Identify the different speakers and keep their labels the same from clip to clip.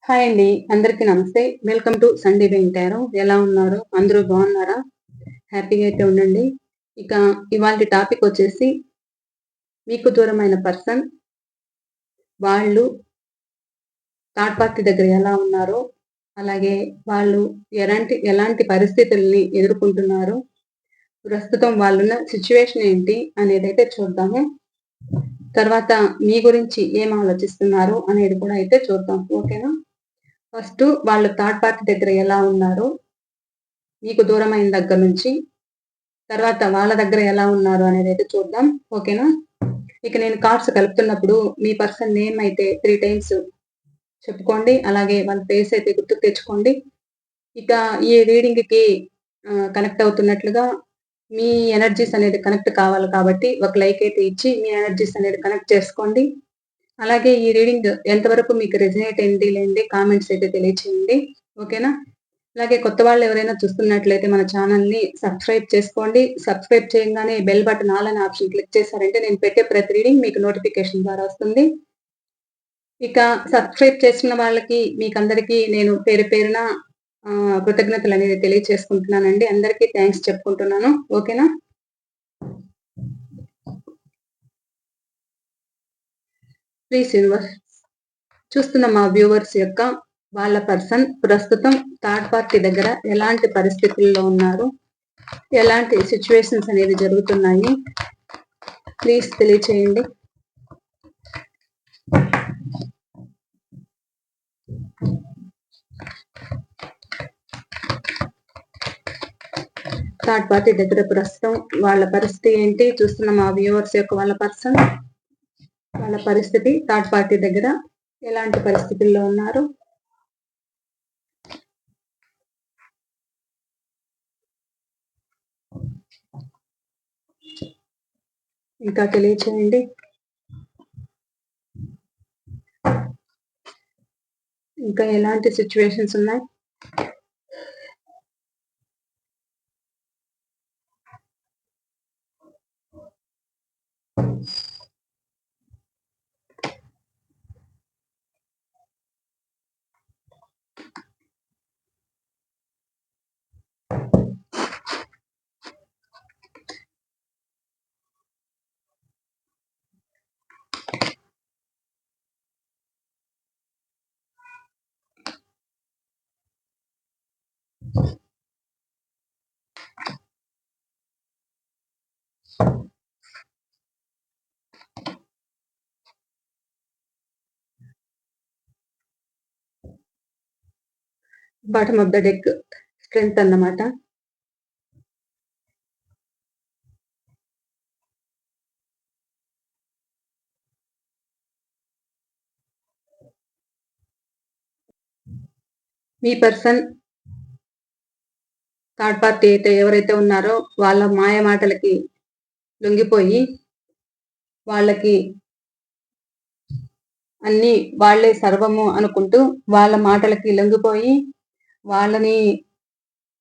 Speaker 1: Hi అండి. అందరికీ నమస్తే. వెల్కమ్ టు సండే వెంటారో. ఎలా ఉన్నారు? అందరూ బాగున్నారా? హ్యాపీగా అయితే ఉండండి. ఇక ఇవాల్టి టాపిక్ వచ్చేసి మీకు దూరమైన పర్సన్ వాళ్ళు థర్డ్ పార్టీ దగ్గర ఎలా ఉన్నారో, అలాగే వాళ్ళు ఎలాంటి పరిస్థితుల్ని ఎదుర్కొంటున్నారు, ప్రస్తుతం వాళ్ళున్న సిట్యుయేషన్ ఏంటి అనేదైతే చూద్దాము. తర్వాత మీ గురించి ఏం ఆలోచిస్తున్నారు అనేది కూడా అయితే చూద్దాం. ఓకేనా? ఫస్ట్ వాళ్ళు థర్డ్ పార్టీ దగ్గర ఎలా ఉన్నారు, మీకు దూరమైన దగ్గర నుంచి, తర్వాత వాళ్ళ దగ్గర ఎలా ఉన్నారు అనేదైతే చూద్దాం. ఓకేనా? ఇక నేను కార్డ్స్ కలుపుతున్నప్పుడు మీ పర్సన్ నేమ్ అయితే 3 టైమ్స్ చెప్పుకోండి. అలాగే వాళ్ళ ఫేస్ అయితే గుర్తుకు తెచ్చుకోండి. ఇక ఈ రీడింగ్‌కి కనెక్ట్ అవుతున్నట్లుగా మీ ఎనర్జీస్ అనేది కనెక్ట్ కావాలి కాబట్టి ఒక లైక్ అయితే ఇచ్చి మీ ఎనర్జీస్ అనేది కనెక్ట్ చేసుకోండి. అలాగే ఈ రీడింగ్ ఎంతవరకు మీకు రెజొనేట్ అయింది లేనిది కామెంట్స్ అయితే తెలియచేయండి. ఓకేనా? అలాగే కొత్త వాళ్ళు ఎవరైనా చూస్తున్నట్లయితే మన ఛానల్‌ని సబ్స్క్రైబ్ చేసుకోండి. సబ్స్క్రైబ్ చేయంగానే బెల్ బటన్ ఆల్ అనే ఆప్షన్ క్లిక్ చేశారంటే నేను పెట్టే ప్రతి రీడింగ్ మీకు నోటిఫికేషన్ ద్వారా వస్తుంది. ఇక సబ్స్క్రైబ్ చేసిన వాళ్ళకి మీకందరికీ నేను పేరు పేరున కృతజ్ఞతలనేది తెలియచేసుకుంటున్నానండి. అందరికీ థాంక్స్ చెప్పుకుంటున్నాను. ఓకేనా? ప్లీజ్ యూనివర్స్ చూస్తున్న మా వ్యూవర్స్ యొక్క వాళ్ళ పర్సన్ ప్రస్తుతం థర్డ్ పార్టీ దగ్గర ఎలాంటి పరిస్థితుల్లో ఉన్నారు, ఎలాంటి సిచ్యువేషన్స్ అనేవి జరుగుతున్నాయి, ప్లీజ్ తెలియచేయండి. థర్డ్ పార్టీ దగ్గర ప్రస్తుతం వాళ్ళ పరిస్థితి ఏంటి, చూస్తున్న మా వ్యూవర్స్ యొక్క వాళ్ళ పర్సన్ వాళ్ళ పరిస్థితి థర్డ్ పార్టీ దగ్గర ఎలాంటి పరిస్థితుల్లో ఉన్నారు, ఇంకా తెలియచేయండి. ఇంకా ఎలాంటి సిచ్యువేషన్స్ ఉన్నాయి, bottom of the deck strength అన్నమాట. మీ పర్సన్ థర్డ్ పార్టీ అయితే ఎవరైతే ఉన్నారో వాళ్ళ మాయ మాటలకి లొంగిపోయి వాళ్ళకి అన్ని వాళ్లే సర్వము అనుకుంటూ వాళ్ళ మాటలకి లొంగిపోయి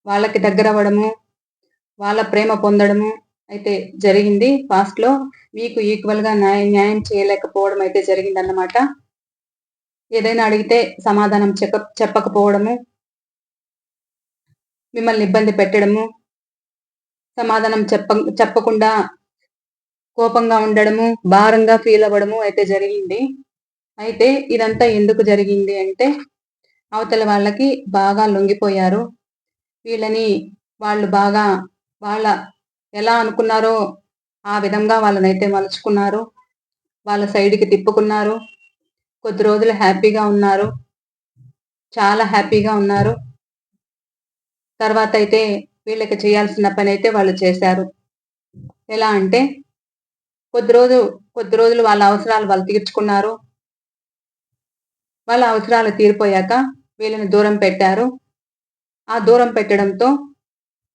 Speaker 1: వాళ్ళకి దగ్గరవ్వడము, వాళ్ళ ప్రేమ పొందడము అయితే జరిగింది. పాస్ట్ లో మీకు ఈక్వల్ గా న్యాయం చేయలేకపోవడం అయితే జరిగిందన్నమాట. ఏదైనా అడిగితే సమాధానం చెప్పకపోవడము, మిమ్మల్ని ఇబ్బంది పెట్టడము, సమాధానం చెప్పకుండా కోపంగా ఉండడము, భారంగా ఫీల్ అవ్వడము అయితే జరిగింది. అయితే ఇదంతా ఎందుకు జరిగింది అంటే అవతల వాళ్ళకి బాగా లొంగిపోయారు. వీళ్ళని వాళ్ళు బాగా వాళ్ళ ఎలా అనుకున్నారో ఆ విధంగా వాళ్ళనైతే మలుచుకున్నారు. వాళ్ళ సైడ్‌కి తిప్పుకున్నారు. కొద్ది రోజులు హ్యాపీగా ఉన్నారు. చాలా హ్యాపీగా ఉన్నారు. తర్వాత అయితే వీళ్ళకి చేయాల్సిన పనైతే వాళ్ళు చేశారు. ఎలా అంటే కొద్ది రోజులు వాళ్ళ అవసరాలు వాళ్ళు తీర్చుకున్నారు. వాళ్ళ అవసరాలు తీరిపోయాక వీళ్ళని దూరం పెట్టారు. ఆ దూరం పెట్టడంతో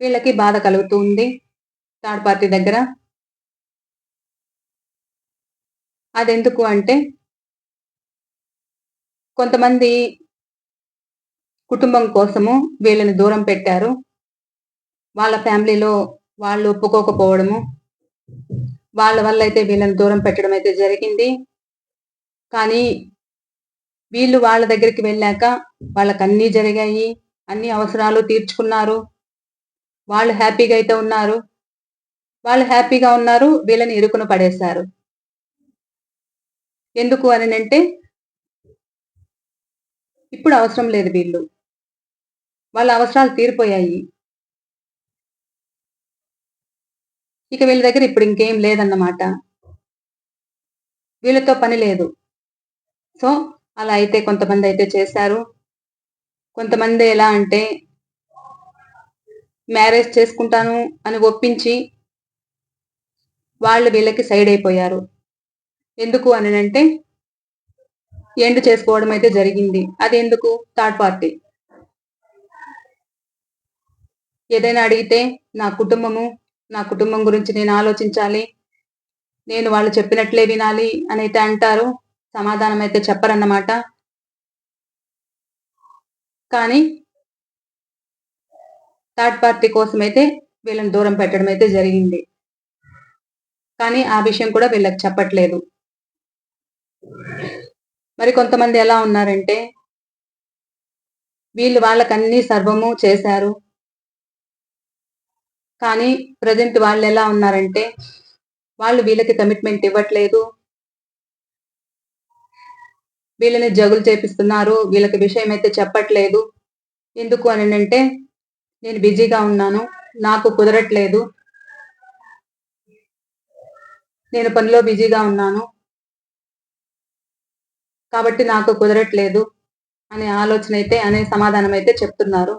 Speaker 1: వీళ్ళకి బాధ కలుగుతూ ఉంది థర్డ్ పార్టీ దగ్గర. అదెందుకు అంటే కొంతమంది కుటుంబం కోసము వీళ్ళని దూరం పెట్టారు. వాళ్ళ ఫ్యామిలీలో వాళ్ళు ఒప్పుకోకపోవడము, వాళ్ళ వల్ల అయితే వీళ్ళని దూరం పెట్టడం అయితే జరిగింది. కానీ వీళ్ళు వాళ్ళ దగ్గరికి వెళ్ళాక వాళ్ళకి అన్నీ జరిగాయి, అన్ని అవసరాలు తీర్చుకున్నారు, వాళ్ళు హ్యాపీగా అయితే ఉన్నారు. వాళ్ళు హ్యాపీగా ఉన్నారు, వీళ్ళని ఇరుకున పడేశారు. ఎందుకు అనంటే ఇప్పుడు అవసరం లేదు వీళ్ళు. వాళ్ళ అవసరాలు తీరిపోయాయి. ఇక వీళ్ళ దగ్గర ఇప్పుడు ఇంకేం లేదన్నమాట. వీళ్ళతో పని లేదు. సో, అలా అయితే కొంతమందయితే చేశారు. కొంతమంది ఎలా అంటే మ్యారేజ్ చేసుకుంటాను అని ఒప్పించి వాళ్ళు వీళ్ళకి సైడ్ అయిపోయారు. ఎందుకు అనంటే ఎండ్ చేసుకోవడం అయితే జరిగింది. అదెందుకు? Third party. ఏదైనా అడిగితే నా కుటుంబం గురించి నేను ఆలోచించాలి. నేను వాళ్ళు చెప్పినట్లే వినాలి అనైతే అంటారు. సమాధానం అయితే చెప్పరన్నమాట. కానీ థర్డ్ పార్టీ కోసమైతే వీళ్ళని దూరం పెట్టడం అయితే జరిగింది. కానీ ఆ విషయం కూడా వీళ్ళకి చెప్పట్లేదు. మరి కొంతమంది ఎలా ఉన్నారంటే వీళ్ళు వాళ్ళకన్నీ సర్వము చేశారు. కానీ ప్రెజెంట్ వాళ్ళెలా ఉన్నారంటే వాళ్ళు వీళ్ళకి కమిట్మెంట్ ఇవ్వట్లేదు. వీళ్ళని జగులు చేపిస్తున్నారు. వీళ్ళకి విషయం అయితే చెప్పట్లేదు. ఎందుకు అనంటే నేను బిజీగా ఉన్నాను. నాకు కుదరట్లేదు. నేను పనిలో బిజీగా ఉన్నాను. కాబట్టి నాకు కుదరట్లేదు అనే అనే సమాధానం అయితే చెప్తున్నారు.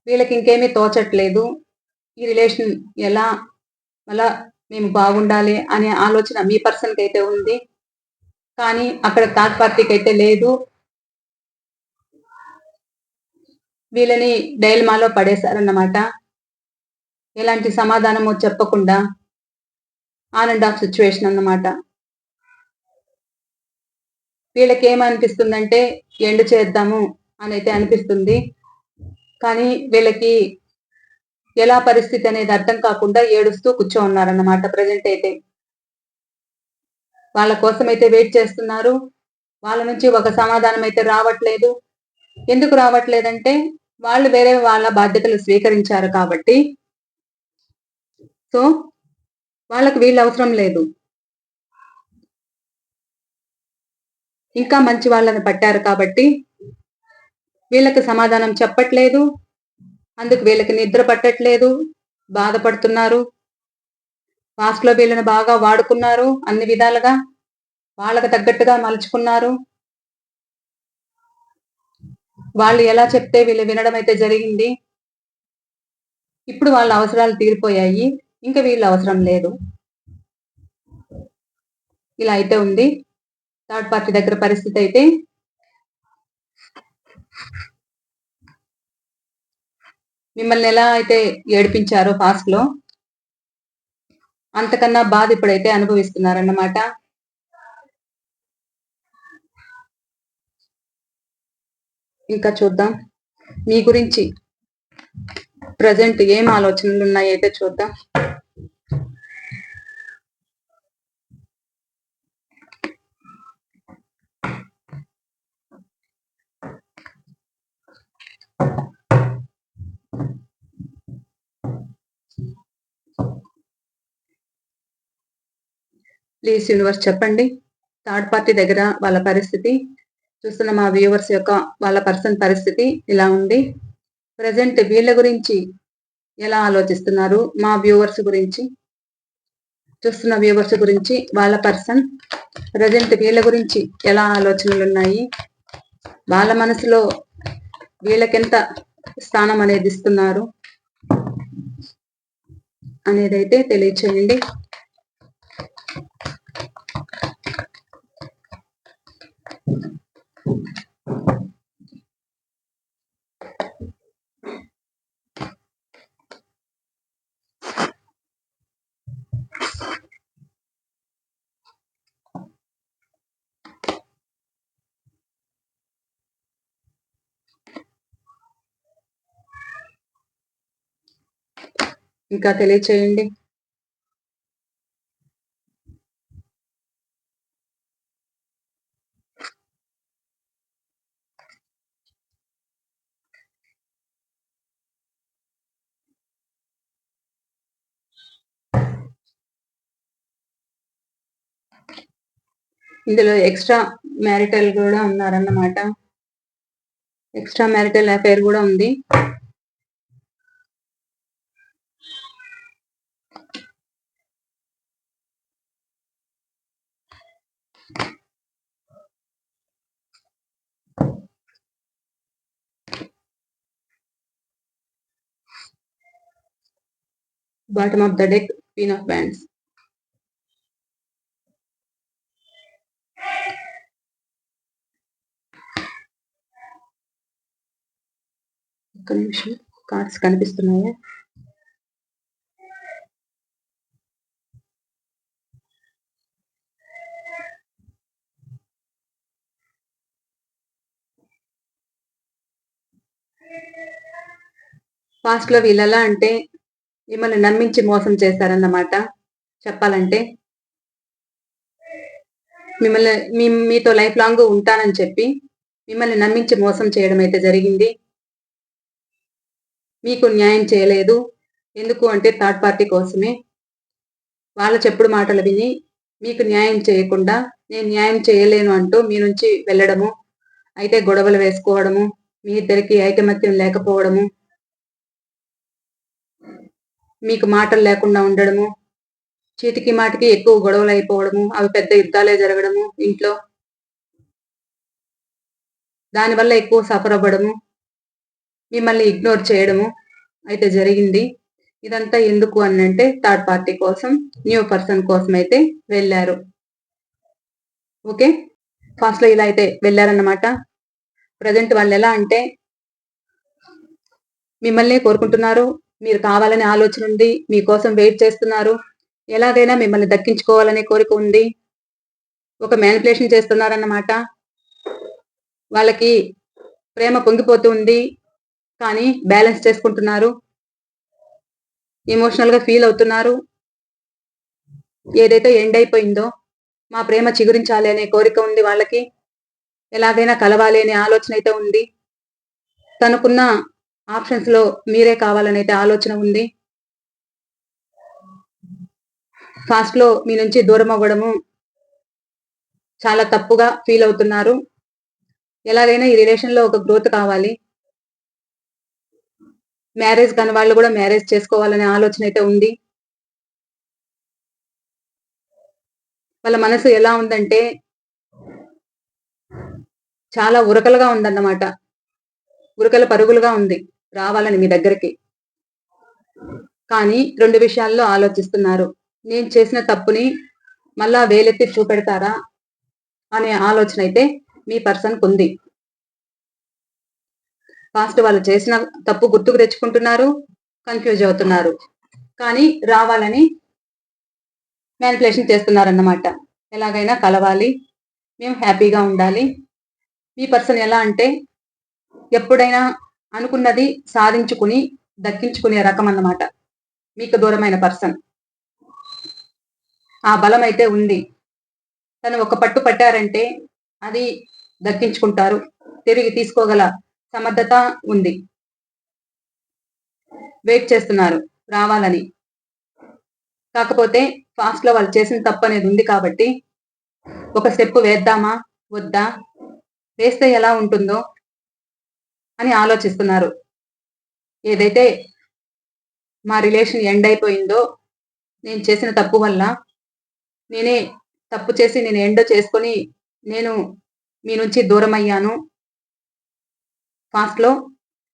Speaker 1: వీళ్ళకి ఇంకేమీ తోచట్లేదు. ఈ రిలేషన్ ఎలా అలా మేము బాగుండాలి అనే ఆలోచన మీ పర్సన్‌కి అయితే ఉంది. కానీ అక్కడ థర్డ్ పార్టీకి అయితే లేదు. వీళ్ళని డైలమాలో పడేశారన్నమాట. ఎలాంటి సమాధానము చెప్పకుండా ఆన్ అండ్ ఆఫ్ సిట్యుయేషన్ అన్నమాట. వీళ్ళకేమనిపిస్తుందంటే ఎండ్ చేద్దాము అనైతే అనిపిస్తుంది. కానీ వీళ్ళకి ఎలా పరిస్థితి అనేది అర్థం కాకుండా ఏడుస్తూ కూర్చోనున్నారన్నమాట ప్రెజెంట్ అయితే. వాళ్ళ కోసమైతే వెయిట్ చేస్తున్నారు. వాళ్ళ నుంచి ఒక సమాధానం అయితే రావట్లేదు. ఎందుకు రావట్లేదంటే వాళ్ళు వేరే వాళ్ళ బాధ్యతలు స్వీకరించారు కాబట్టి. సో, వాళ్ళకి వీళ్ళు అవసరం లేదు. ఇంకా మంచి వాళ్ళని పట్టారు కాబట్టి వీళ్ళకి సమాధానం చెప్పట్లేదు. అందుకు వీళ్ళకి నిద్ర పట్టట్లేదు. బాధపడుతున్నారు. పాస్ట్‌లో వీళ్ళని బాగా వాడుకున్నారు అన్ని విధాలుగా. వాళ్ళకి తగ్గట్టుగా మలుచుకున్నారు. వాళ్ళు ఎలా చెప్తే వీళ్ళు వినడం అయితే జరిగింది. ఇప్పుడు వాళ్ళ అవసరాలు తీరిపోయాయి. ఇంక వీళ్ళ అవసరం లేదు. ఇలా అయితే ఉంది. థర్డ్ పార్టీ దగ్గర పరిస్థితి అయితే మిమ్మల్ని ఎలా అయితే ఏడిపించారో పాస్ట్‌లో అంతకన్నా బాధ ఇప్పుడైతే అనుభవిస్తున్నారన్నమాట. ఇంకా చూద్దాం. మీ గురించి ప్రెజెంట్ ఏం ఆలోచనలు ఉన్నాయైతే చూద్దాం. ప్లీజ్ యూనివర్స్ చెప్పండి. థర్డ్ పార్టీ దగ్గర వాళ్ళ పరిస్థితి చూస్తున్న మా వ్యూవర్స్ యొక్క వాళ్ళ పర్సన్ పరిస్థితి ఇలా ఉంది. ప్రెజెంట్ వీళ్ళ గురించి ఎలా ఆలోచిస్తున్నారు? మా వ్యూవర్స్ గురించి చూస్తున్న వ్యూవర్స్ గురించి వాళ్ళ పర్సన్ ప్రెజెంట్ వీళ్ళ గురించి ఎలా ఆలోచనలు ఉన్నాయి? వాళ్ళ మనసులో వీళ్ళకెంత స్థానం అనేది ఇస్తున్నారు అనేదైతే తెలియచేయండి. ఇంకా తెలియచేయండి. ఇందులో ఎక్స్ట్రా మ్యారిటల్ కూడా ఉన్నారన్నమాట. ఎక్స్ట్రా మ్యారిటల్ అఫైర్ కూడా ఉంది. Bottom of the deck, queen of wands. ఒక్క నిమిషం, కార్డ్స్ కనిపిస్తున్నాయా? పాస్ట్ లో వీళ్ళలా అంటే మిమ్మల్ని నమ్మించి మోసం చేశారన్నమాట. చెప్పాలంటే మీతో లైఫ్ లాంగ్ ఉంటానని చెప్పి మిమ్మల్ని నమ్మించి మోసం చేయడం అయితే జరిగింది. మీకు న్యాయం చేయలేదు. ఎందుకు అంటే థర్డ్ పార్టీ కోసమే. వాళ్ళ చెప్పుడు మాటలు విని మీకు న్యాయం చేయకుండా నేను న్యాయం చేయలేను అంటూ మీ నుంచి వెళ్ళడము, అయితే గొడవలు వేసుకోవడము, మీ ఇద్దరికి ఐకమత్యం లేకపోవడము, మీకు మాటలు లేకుండా ఉండడము, చీటికి మాటికి ఎక్కువ గొడవలు అయిపోవడము, అవి పెద్ద యుద్ధాలే జరగడము ఇంట్లో, దానివల్ల ఎక్కువ సఫర్ అవ్వడము, మిమ్మల్ని ఇగ్నోర్ చేయడము అయితే జరిగింది. ఇదంతా ఎందుకు అని అంటే థర్డ్ పార్టీ కోసం, న్యూ పర్సన్ కోసం అయితే వెళ్ళారు. ఓకే, ఫాస్ట్ లో ఇలా అయితే వెళ్ళారన్నమాట. ప్రజెంట్ వాళ్ళు ఎలా అంటే మిమ్మల్ని కోరుకుంటున్నారు. మీరు కావాలనే ఆలోచన ఉంది, మీకోసం వెయిట్ చేస్తున్నారు. ఎలాగైనా మిమ్మల్ని దక్కించుకోవాలనే కోరిక ఉంది. ఒక మ్యానిపులేషన్ చేస్తున్నారన్నమాట. వాళ్ళకి ప్రేమ పొంగిపోతూ ఉంది, కానీ బ్యాలెన్స్ చేసుకుంటున్నారు. ఎమోషనల్ గా ఫీల్ అవుతున్నారు. ఏదైతే ఎండ్ అయిపోయిందో మా ప్రేమ చిగురించాలి అనే కోరిక ఉంది వాళ్ళకి. ఎలాగైనా కలవాలి అనే ఆలోచన అయితే ఉంది. తనకున్న ఆప్షన్స్ లో మీరే కావాలని అయితే ఆలోచన ఉంది. ఫాస్ట్ లో మీ నుంచి దూరం అవ్వడము చాలా తప్పుగా ఫీల్ అవుతున్నారు. ఎలాగైనా ఈ రిలేషన్ లో ఒక గ్రోత్ కావాలి. మ్యారేజ్ కాని వాళ్ళు కూడా మ్యారేజ్ చేసుకోవాలనే ఆలోచన అయితే ఉంది. వాళ్ళ మనసు ఎలా ఉందంటే చాలా ఉరకలుగా ఉందన్నమాట. ఉరకల పరుగులుగా ఉంది రావాలని మీ దగ్గరికి. కానీ 2 విషయాల్లో ఆలోచిస్తున్నారు. నేను చేసిన తప్పుని మళ్ళా వేలెత్తి చూపెడతారా అనే ఆలోచన అయితే మీ పర్సన్కి ఉంది. ఫాస్ట్ వాళ్ళు చేసిన తప్పు గుర్తుకు తెచ్చుకుంటున్నారు, కన్ఫ్యూజ్ అవుతున్నారు, కానీ రావాలని మ్యానిపులేషన్ చేస్తున్నారన్నమాట. ఎలాగైనా కలవాలి, మేము హ్యాపీగా ఉండాలి. మీ పర్సన్ ఎలా అంటే ఎప్పుడైనా అనుకున్నది సాధించుకుని దక్కించుకునే రకం అన్నమాట. మీకు దూరమైన పర్సన్ ఆ బలం అయితే ఉంది. తను ఒక పట్టు పట్టారంటే అది దక్కించుకుంటారు, తిరిగి తీసుకోగల సమర్థత ఉంది. వెయిట్ చేస్తున్నారు రావాలని. కాకపోతే ఫాస్ట్ లో వాళ్ళు చేసిన తప్పు అనేది ఉంది కాబట్టి ఒక స్టెప్ వేద్దామా వద్దా, వేస్తే ఎలా ఉంటుందో అని ఆలోచిస్తున్నారు. ఏదైతే మా రిలేషన్ ఎండ్ అయిపోయిందో నేను చేసిన తప్పు వల్ల, నేనే తప్పు చేసి నేను ఎండ్ చేసుకొని నేను మీ నుంచి దూరం అయ్యాను ఫాస్ట్ లో.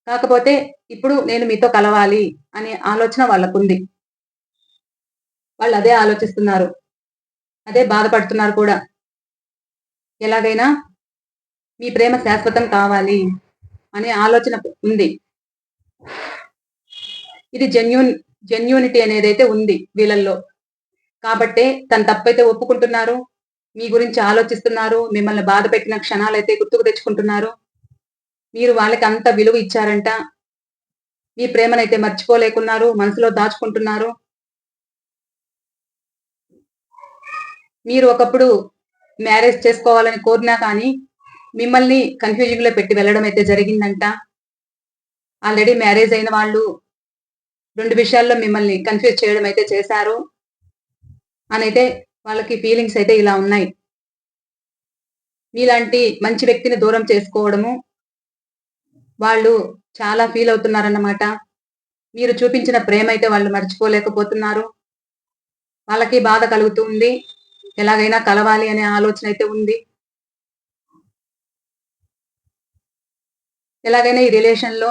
Speaker 1: కాకపోతే ఇప్పుడు నేను మీతో కలవాలి అనే ఆలోచన వాళ్ళకుంది. వాళ్ళు అదే ఆలోచిస్తున్నారు, అదే బాధపడుతున్నారు కూడా. ఎలాగైనా మీ ప్రేమ శాశ్వతం కావాలి అనే ఆలోచన ఉంది. ఇది జెన్యూనిటీ అనేది అయితే ఉంది వీళ్ళల్లో. కాబట్టే తన తప్పైతే ఒప్పుకుంటున్నారు, మీ గురించి ఆలోచిస్తున్నారు, మిమ్మల్ని బాధ పెట్టిన క్షణాలైతే గుర్తుకు తెచ్చుకుంటున్నారు. మీరు వాళ్ళకి అంత విలువ ఇచ్చారంట, మీ ప్రేమనైతే మర్చిపోలేకున్నారు, మనసులో దాచుకుంటున్నారు. మీరు ఒకప్పుడు మ్యారేజ్ చేసుకోవాలని కోరినా కానీ మిమ్మల్ని కన్ఫ్యూజింగ్ లో పెట్టి వెళ్ళడం అయితే జరిగిందంట. ఆల్రెడీ మ్యారేజ్ అయిన వాళ్ళు 2 విషయాల్లో మిమ్మల్ని కన్ఫ్యూజ్ చేయడం అయితే చేశారు అని అయితే వాళ్ళకి ఫీలింగ్స్ అయితే ఇలా ఉన్నాయి. మీలాంటి మంచి వ్యక్తిని దూరం చేసుకోవడము వాళ్ళు చాలా ఫీల్ అవుతున్నారన్నమాట. మీరు చూపించిన ప్రేమ అయితే వాళ్ళు మర్చిపోలేకపోతున్నారు. వాళ్ళకి బాధ కలుగుతూ ఉంది. ఎలాగైనా కలవాలి అనే ఆలోచన అయితే ఉంది. ఎలాగైనా ఈ రిలేషన్‌లో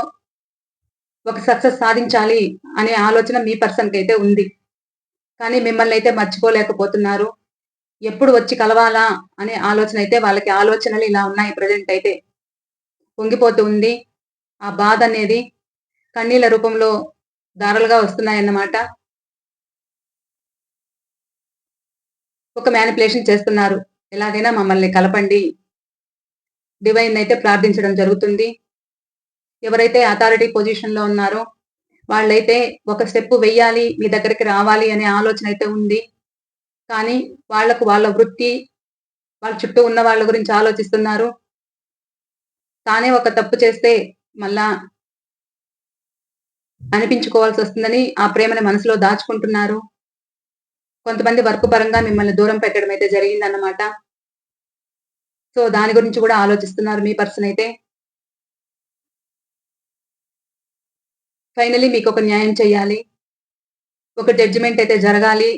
Speaker 1: ఒక సక్సెస్ సాధించాలి అనే ఆలోచన మీ పర్సన్‌కైతే ఉంది. కానీ మిమ్మల్నైతే మర్చిపోలేకపోతున్నారు. ఎప్పుడు వచ్చి కలవాలా అనే ఆలోచన అయితే వాళ్ళకి ఆలోచనలు ఇలా ఉన్నాయి ప్రెజెంట్ అయితే. పొంగిపోతూ ఉంది. ఆ బాధనేది కన్నీళ్ల రూపంలో ధారలుగా వస్తున్నాయన్నమాట. ఒక మ్యానిప్యులేషన్ చేస్తున్నారు. ఎలాగైనా మమ్మల్ని కలపండి. డివైన్‌నైతే ప్రార్థించడం జరుగుతుంది. ఎవరైతే అథారిటీ పొజిషన్‌లో ఉన్నారో వాళ్ళైతే ఒక స్టెప్ వెయ్యాలి, మీ దగ్గరికి రావాలి అనే ఆలోచన అయితే ఉంది. కానీ వాళ్ళకు వాళ్ళ వృత్తి, వాళ్ళ చుట్టూ ఉన్న వాళ్ళ గురించి ఆలోచిస్తున్నారు. తానే ఒక తప్పు చేస్తే మళ్ళా అనిపించుకోవాల్సొస్తుందని ఆ ప్రేమని మనసులో దాచుకుంటున్నారు. కొంతమంది వర్క్ పరంగా మిమ్మల్ని దూరం పెట్టడం అయితే జరిగిందన్నమాట. సో, దాని గురించి కూడా ఆలోచిస్తున్నారు మీ పర్సన్ అయితే. ఫైనల్లీ మీకొక న్యాయం చేయాలి. ఒక జడ్జిమెంట్ అయితే జరగాలి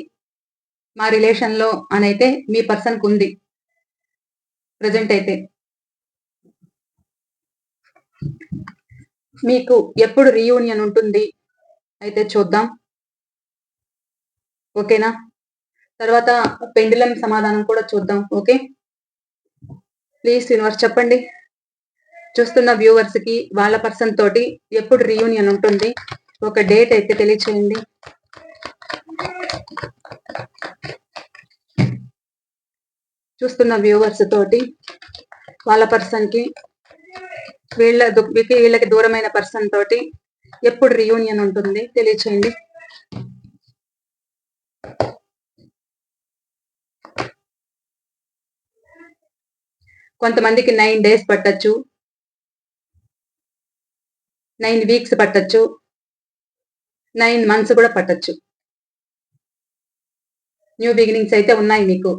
Speaker 1: మా రిలేషన్‌లో అనైతే మీ పర్సన్‌కుంది. ప్రెజెంట్ అయితే. మీకు ఎప్పుడు రీయూనియన్ ఉంటుంది? అయితే చూద్దాం. ఓకేనా? తర్వాత పెండులమ్ సమాధానం కూడా చూద్దాం. ఓకే. ప్లీజ్ యూనివర్స్ చెప్పండి. చూస్తున్న వ్యూవర్స్‌కి వాళ్ళ పర్సన్ తోటి ఎప్పుడు రీయూనియన్ ఉంటుంది? ఒక డేట్ అయితే తెలియచేయండి. చూస్తున్న వ్యూవర్స్ తోటి వాళ్ళ పర్సన్‌కి వీళ్ళకి దూరమైన పర్సన్ తోటి ఎప్పుడు రీయూనియన్ ఉంటుంది తెలియచేయండి. కొంతమందికి 9 డేస్ పట్టొచ్చు. 9 వీక్స్ పట్టొచ్చు. 9 మంత్స్ కూడా పట్టొచ్చు. న్యూ బిగినింగ్స్ అయితే ఉన్నాయి మీకు.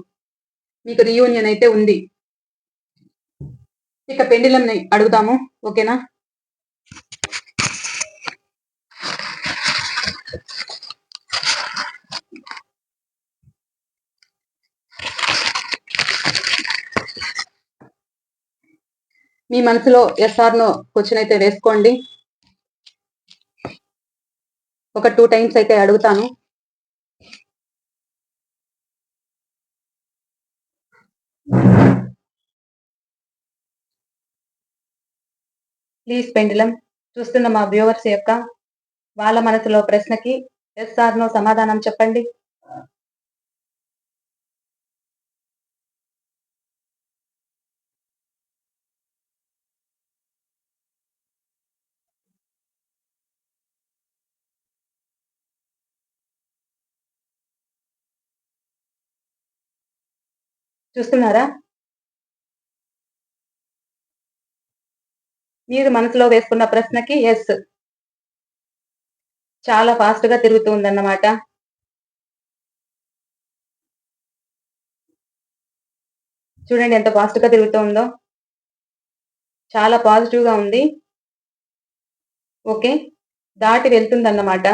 Speaker 1: మీకు రీయూనియన్ అయితే ఉంది. ఇక పెండులంని అడుగుదాము. ఓకేనా? మీ మనసులో ఎస్ ఆర్ నో క్వెషన్ అయితే వేసుకోండి. ఒక 2 టైమ్స్ అయితే అడుగుతాను. ప్లీజ్ పెండులమ్ చూస్తున్న మా వ్యూవర్స్ యొక్క వాళ్ళ మనసులో ప్రశ్నకి ఎస్ ఆర్ నో సమాధానం చెప్పండి. చూస్తున్నారా? మీరు మనసులో వేసుకున్న ప్రశ్నకి ఎస్. చాలా ఫాస్ట్‌గా తిరుగుతూ ఉందన్నమాట. చూడండి ఎంత ఫాస్ట్‌గా తిరుగుతూ ఉందో. చాలా పాజిటివ్‌గా ఉంది. ఓకే. దాటి వెళ్తుందన్నమాట.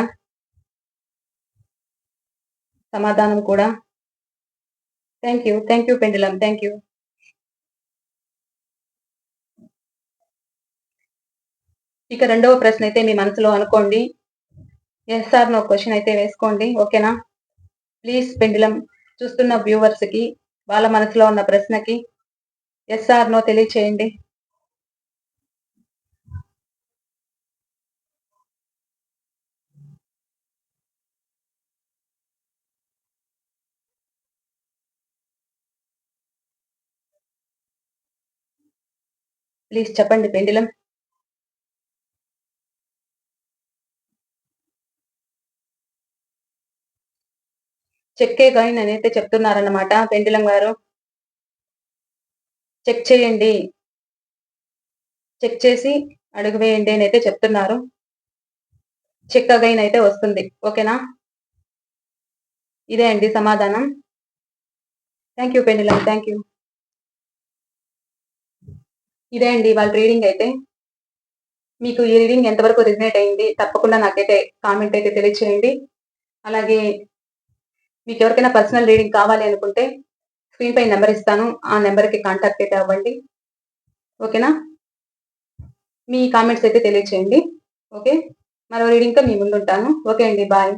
Speaker 1: సమాధానం కూడా. Thank you pendulum. Thank you. ఇక రెండవ ప్రశ్న అయితే మీ మనసులో అనుకోండి. ఎస్ ఆర్ నో క్వెషన్ అయితే వేసుకోండి. ఓకేనా? ప్లీజ్ పెండులమ్ చూస్తున్న వ్యూవర్స్‌కి వాళ్ళ మనసులో ఉన్న ప్రశ్నకి ఎస్ ఆర్ నో తెలియచేయండి. ప్లీజ్ చెప్పండి పెండులమ్. చెక్ అగైన్ అని అయితే చెప్తున్నారన్నమాట పెండులమ్ గారు. చెక్ చేయండి. చెక్ చేసి అడుగు వేయండి అని అయితే చెప్తున్నారు. చెక్ అగైన్ అయితే వస్తుంది. ఓకేనా? ఇదే అండి సమాధానం. థ్యాంక్ యూ పెండిలా, థ్యాంక్ యూ. ఇదే అండి వాళ్ళ రీడింగ్ అయితే. మీకు ఈ రీడింగ్ ఎంతవరకు రిజనేట్ అయింది తప్పకుండా నాకైతే కామెంట్ అయితే తెలియచేయండి. అలాగే మీకు ఎవరికైనా పర్సనల్ రీడింగ్ కావాలి అనుకుంటే స్క్రీన్ పై నెంబర్ ఇస్తాను, ఆ నెంబర్కి కాంటాక్ట్ అయితే అవ్వండి. ఓకేనా? మీ కామెంట్స్ అయితే తెలియచేయండి. ఓకే, మరో రీడింగ్తో మీ ముందుంటాను. ఓకే అండి, బాయ్.